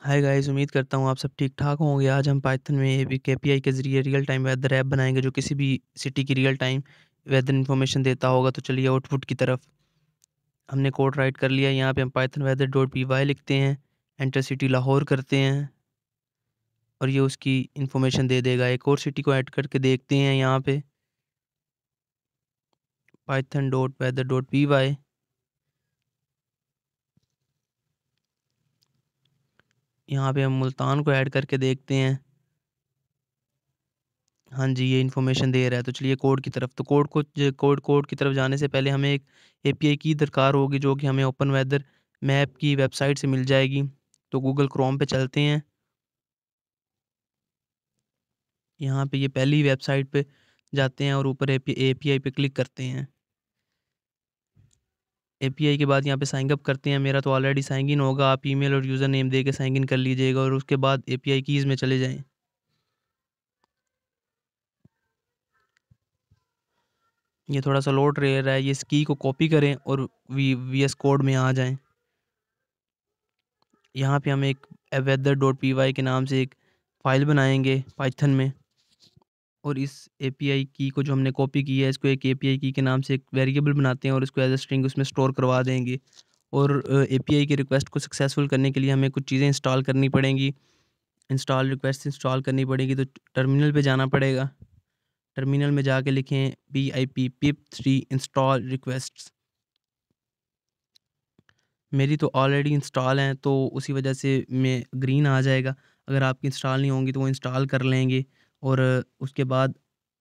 Hi guys, उम्मीद करता हूँ आप सब ठीक-ठाक होंगे। आज हम पाइथन में एक एपीआई के ज़रिए रियल टाइम वेदर ऐप बनाएँगे जो किसी भी सिटी की रियल टाइम वेदर इन्फॉर्मेशन देता होगा। तो चलिए आउटपुट की तरफ हमने कोड राइट कर लिया। यहाँ पे हम पाइथन weather डॉट py लिखते हैं, एंटर सिटी लाहौर करते हैं और ये उसकी इन्फॉर्मेशन दे देगा। एक और सिटी को ऐड करके देखते हैं यहाँ पे Python dot weather dot py। यहाँ पे हम मुल्तान को ऐड करके देखते हैं। हाँ जी, ये इन्फॉर्मेशन दे रहा है। तो चलिए कोड की तरफ, तो कोड की तरफ जाने से पहले हमें एक एपीआई की दरकार होगी जो कि हमें ओपन वेदर मैप की वेबसाइट से मिल जाएगी। तो गूगल क्रोम पे चलते हैं। यहाँ पे ये पहली वेबसाइट पे जाते हैं और ऊपर एपीआई पे क्लिक करते हैं। एपीआई के बाद यहाँ पे साइन अप करते हैं। मेरा तो ऑलरेडी साइन इन होगा। आप ईमेल और यूज़र नेम दे के साइन इन कर लीजिएगा और उसके बाद एपीआई कीज़ में चले जाएँ। ये थोड़ा-सा लोड ले रहा है। ये इस की को कॉपी करें और वीएस कोड में आ जाएँ। यहाँ पे हम एक weather डॉट py के नाम से एक फ़ाइल बनाएँगे पाइथन में और इस एपीआई की को जो हमने कॉपी की है, इसको एक एपीआई की के नाम से एक वेरिएबल बनाते हैं और इसको एज़ अ स्ट्रिंग उसमें स्टोर करवा देंगे। और एपीआई की रिक्वेस्ट को सक्सेसफुल करने के लिए हमें कुछ चीज़ें इंस्टॉल करनी पड़ेंगी। इंस्टॉल करनी पड़ेगी, तो टर्मिनल पे जाना पड़ेगा। टर्मिनल में जाके लिखें pip3 इंस्टॉल रिक्वेस्ट्स। मेरी तो ऑलरेडी इंस्टॉल हैं तो उसी वजह से मैं ग्रीन आ जाएगा। अगर आपकी इंस्टॉल नहीं होंगी तो वो इंस्टॉल कर लेंगे और उसके बाद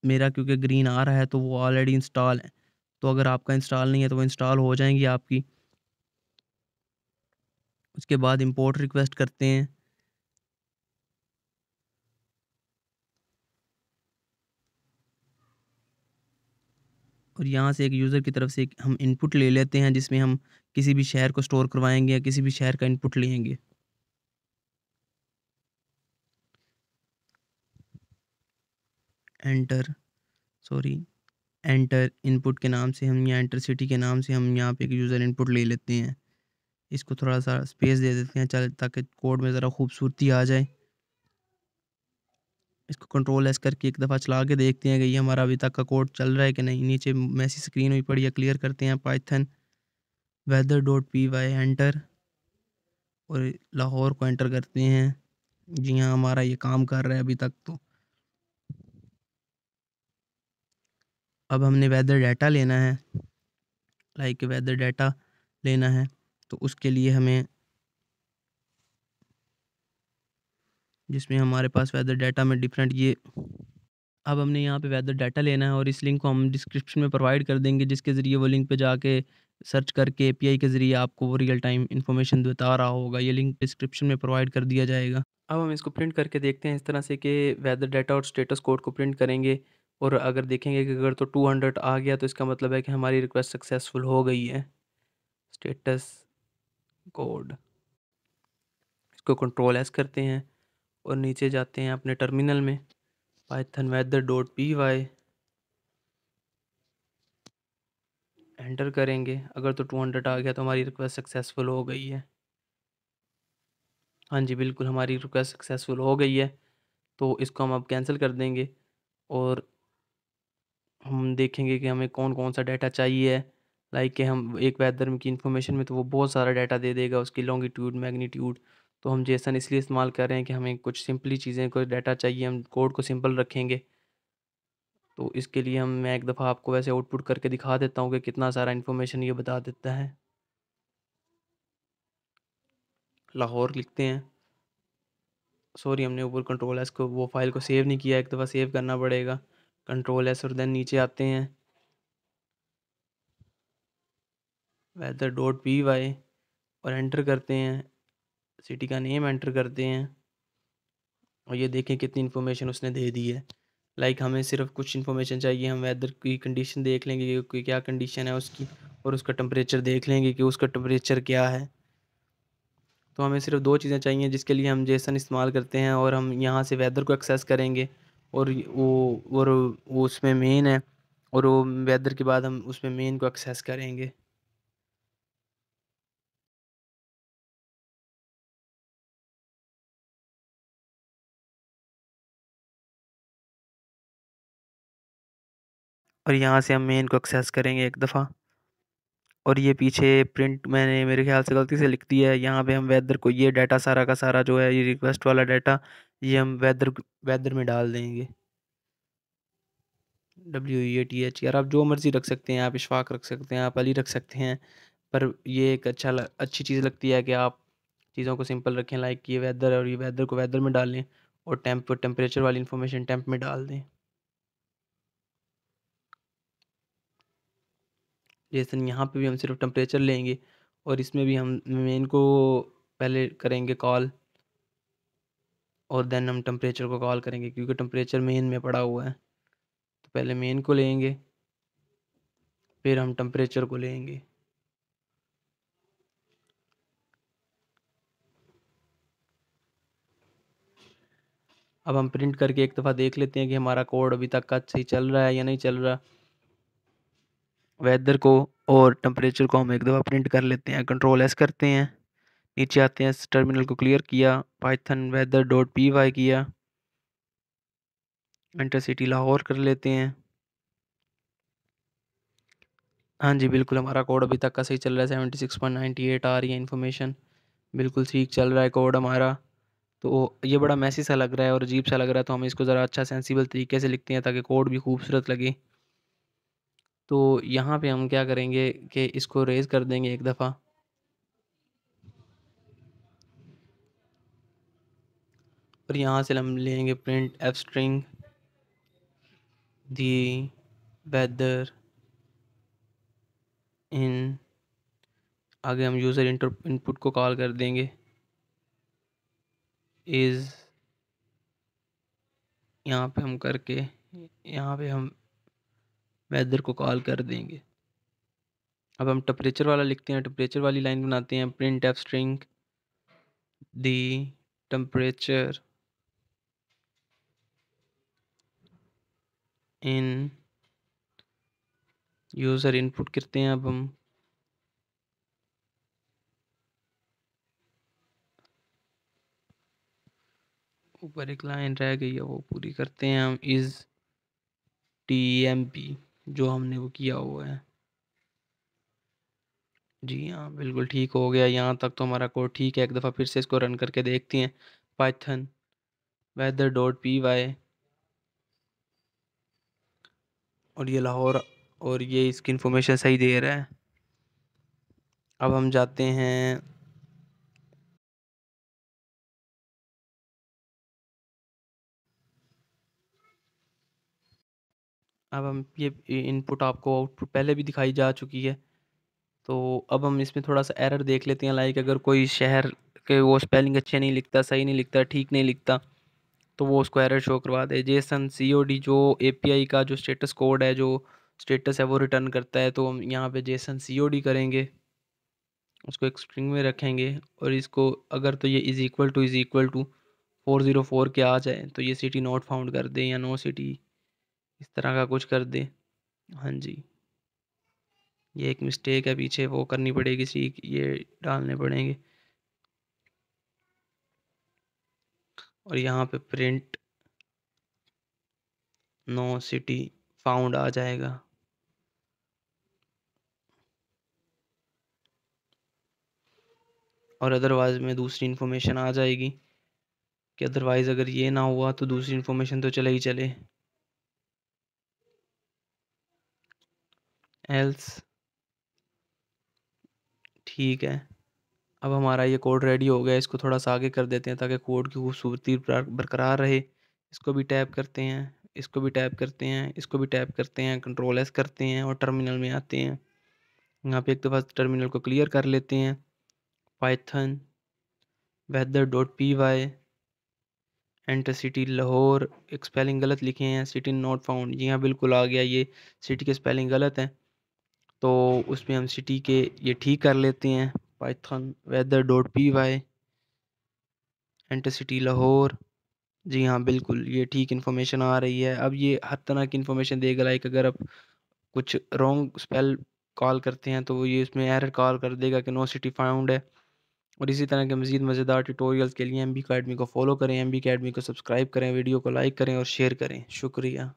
मेरा क्योंकि ग्रीन आ रहा है तो वो ऑलरेडी इंस्टॉल है। तो अगर आपका इंस्टॉल नहीं है तो वो इंस्टॉल हो जाएँगी आपकी। उसके बाद इंपोर्ट रिक्वेस्ट करते हैं और यहाँ से एक यूज़र की तरफ से एक हम इनपुट ले लेते हैं जिसमें हम किसी भी शहर को स्टोर करवाएँगे या किसी भी शहर का इनपुट लेंगे। एंटर सॉरी एंटर इनपुट के नाम से हम या एंटर सिटी के नाम से हम यहाँ पे एक यूज़र इनपुट ले लेते हैं। इसको थोड़ा-सा स्पेस दे देते हैं चल ताकि कोड में ज़रा खूबसूरती आ जाए। इसको कंट्रोल एस करके एक दफ़ा चला के देखते हैं कि ये हमारा अभी तक का कोड चल रहा है कि नहीं। नीचे मैसी स्क्रीन हुई पड़ी है, क्लियर करते हैं Python weather dot py enter और लाहौर को एंटर करते हैं। जी हाँ, हमारा ये काम कर रहा है अभी तक तो। अब हमने वेदर डाटा लेना है, वेदर डाटा लेना है, तो उसके लिए हमें जिसमें हमारे पास वेदर डाटा में डिफरेंट ये अब हमने यहाँ पे वेदर डाटा लेना है और इस लिंक को हम डिस्क्रिप्शन में प्रोवाइड कर देंगे जिसके ज़रिए वो लिंक पे जाके सर्च करके एपीआई के ज़रिए आपको वो रियल टाइम इन्फॉर्मेशन बता रहा होगा। ये लिंक डिस्क्रिप्शन में प्रोवाइड कर दिया जाएगा। अब हम इसको प्रिंट करके देखते हैं इस तरह से कि वेदर डाटा और स्टेटस कोड को प्रिंट करेंगे और अगर देखेंगे कि अगर तो 200 आ गया तो इसका मतलब है कि हमारी रिक्वेस्ट सक्सेसफुल हो गई है। स्टेटस कोड इसको कंट्रोल एस करते हैं और नीचे जाते हैं अपने टर्मिनल में Python weather dot py enter करेंगे। अगर तो 200 आ गया तो हमारी रिक्वेस्ट सक्सेसफुल हो गई है। हाँ जी, बिल्कुल हमारी रिक्वेस्ट सक्सेसफुल हो गई है। तो इसको हम अब कैंसिल कर देंगे और हम देखेंगे कि हमें कौन-कौन सा डाटा चाहिए है। कि हम एक वेदर की इन्फॉर्मेशन में तो वो बहुत सारा डाटा दे देगा, उसकी लॉन्गिट्यूड, मैग्नीट्यूड। तो हम जेसन इसलिए इस्तेमाल कर रहे हैं कि हमें कुछ सिंपली चीज़ें कोई डाटा चाहिए, हम कोड को सिंपल रखेंगे। तो इसके लिए मैं एक दफ़ा आपको वैसे आउटपुट करके दिखा देता हूँ कि कितना सारा इन्फॉर्मेशन ये बता देता है। लाहौर लिखते हैं। सॉरी, हमने ऊपर कंट्रोल एस को वो फ़ाइल को सेव नहीं किया, एक दफ़ा सेव करना पड़ेगा। कंट्रोल एस और देन नीचे आते हैं weather डॉट py और एंटर करते हैं, सिटी का नेम एंटर करते हैं और ये देखें कितनी इन्फॉर्मेशन उसने दे दी है। हमें सिर्फ कुछ इन्फॉर्मेशन चाहिए, हम वेदर की कंडीशन देख लेंगे कि क्या कंडीशन है उसकी और उसका टेम्परेचर देख लेंगे कि उसका टेम्परेचर क्या है। तो हमें सिर्फ 2 चीज़ें चाहिए जिसके लिए हम जेसन इस्तेमाल करते हैं और हम यहाँ से वेदर को एक्सेस करेंगे और वो उसमें मेन है और वो वेदर के बाद हम उसमें मेन को एक्सेस करेंगे। और यहाँ से हम मेन को एक्सेस करेंगे एक दफ़ा। और ये पीछे प्रिंट मैंने मेरे ख्याल से गलती से लिख दिया है, यहाँ पे हम वेदर को, ये डाटा सारा का सारा जो है, ये रिक्वेस्ट वाला डाटा, ये हम वेदर वेदर में डाल देंगे। WEATH, यार आप जो मर्ज़ी रख सकते हैं, आप इशफाक रख सकते हैं, आप अली रख सकते हैं, पर ये एक अच्छी चीज़ लगती है कि आप चीज़ों को सिंपल रखें, लाइक ये वेदर, और ये वेदर को वेदर में डाल लें, और टेम्परेचर वाली इंफॉर्मेशन टेम्प में डाल दें। जैसे यहाँ पे भी हम सिर्फ टेम्परेचर लेंगे, और इसमें भी हम मेन को पहले करेंगे कॉल, और देन हम टेम्परेचर को कॉल करेंगे, क्योंकि टेम्परेचर मेन में पड़ा हुआ है। तो पहले मेन को लेंगे, फिर हम टेम्परेचर को लेंगे। अब हम प्रिंट करके एक दफ़ा देख लेते हैं कि हमारा कोड अभी तक का सही चल रहा है या नहीं चल रहा। वेदर को और टेम्परेचर को हम एक दफ़ा प्रिंट कर लेते हैं, Ctrl+S करते हैं, नीचे आते हैं, टर्मिनल को क्लियर किया, पाइथन weather.py किया, इंटर सिटी लाहौर कर लेते हैं। हाँ जी, बिल्कुल हमारा कोड अभी तक का सही चल रहा है, 76.98 आ रही है इन्फॉर्मेशन, बिल्कुल ठीक चल रहा है कोड हमारा। तो ये बड़ा मैसी सा लग रहा है और अजीब सा लग रहा है, तो हम इसको ज़रा अच्छा सेंसिबल तरीके से लिखते हैं ताकि कोड भी खूबसूरत लगे। तो यहाँ पे हम क्या करेंगे कि इसको रेज़ कर देंगे एक दफ़ा, और यहाँ से हम लेंगे print f string the weather in, आगे हम यूज़र इनपुट को कॉल कर देंगे, इज़, यहाँ पे हम करके यहाँ पे हम वेदर को कॉल कर देंगे। अब हम टेम्परेचर वाला लिखते हैं, टेम्परेचर वाली लाइन बनाते हैं, print f string the temperature in, user input करते हैं। अब हम ऊपर एक लाइन रह गई है, वो पूरी करते हैं हम, इज़ TMP, जो हमने वो किया हुआ है। जी हाँ, बिल्कुल ठीक हो गया, यहाँ तक तो हमारा कोड ठीक है। एक दफ़ा फिर से इसको रन करके देखते हैं, पाइथन weather.py, और ये लाहौर, और ये इसकी इन्फॉर्मेशन सही दे रहा है। अब हम जाते हैं, अब हम ये इनपुट आपको आउटपुट पहले भी दिखाई जा चुकी है, तो अब हम इसमें थोड़ा सा एरर देख लेते हैं, लाइक अगर कोई शहर के वो स्पेलिंग अच्छे नहीं लिखता, सही नहीं लिखता, ठीक नहीं लिखता, तो वो उसको एरर शो करवा दे। जेसन COD जो API का जो स्टेटस कोड है, जो स्टेटस है वो रिटर्न करता है, तो हम यहाँ पे जेसन COD करेंगे, उसको एक स्ट्रिंग में रखेंगे, और इसको अगर तो ये इज़ इक्वल टू 404 के आ जाए तो ये सिटी नॉट फाउंड कर दे, या नो सिटी, इस तरह का कुछ कर दे। हाँ जी, ये एक मिस्टेक है पीछे, वो करनी पड़ेगी, सी ये डालने पड़ेंगे, और यहाँ पे प्रिंट नो सिटी फाउंड आ जाएगा। और अदरवाइज़ में दूसरी इन्फॉर्मेशन आ जाएगी, कि अदरवाइज़ अगर ये ना हुआ तो दूसरी इन्फॉर्मेशन तो चले ही चले, एल्स। ठीक है, अब हमारा ये कोड रेडी हो गया, इसको थोड़ा सा आगे कर देते हैं ताकि कोड की खूबसूरती बरकरार रहे। इसको भी टैप करते हैं, इसको भी टैप करते हैं, इसको भी टैप करते हैं, Ctrl+S करते हैं, और टर्मिनल में आते हैं। यहाँ पे एक दफ़ा टर्मिनल को क्लियर कर लेते हैं, Python weather.py, enter city Lahore, एक स्पेलिंग गलत लिखे हैं, सिटी नॉट फाउंड, जी हाँ बिल्कुल आ गया, ये सिटी के स्पेलिंग गलत हैं, तो उसमें हम सिटी के ये ठीक कर लेते हैं, Python weather.py, enter city Lahore, जी हाँ बिल्कुल ये ठीक इन्फॉर्मेशन आ रही है। अब ये हर तरह की इन्फॉर्मेशन देगा, लाइक अगर आप कुछ रॉन्ग स्पेल कॉल करते हैं तो वो ये इसमें एरर कॉल कर देगा कि नो सिटी फाउंड है। और इसी तरह के मज़ीद मज़ेदार ट्यूटोरियल्स के लिए MB Academy को फॉलो करें, MB Academy को सब्सक्राइब करें, वीडियो को लाइक करें और शेयर करें। शुक्रिया।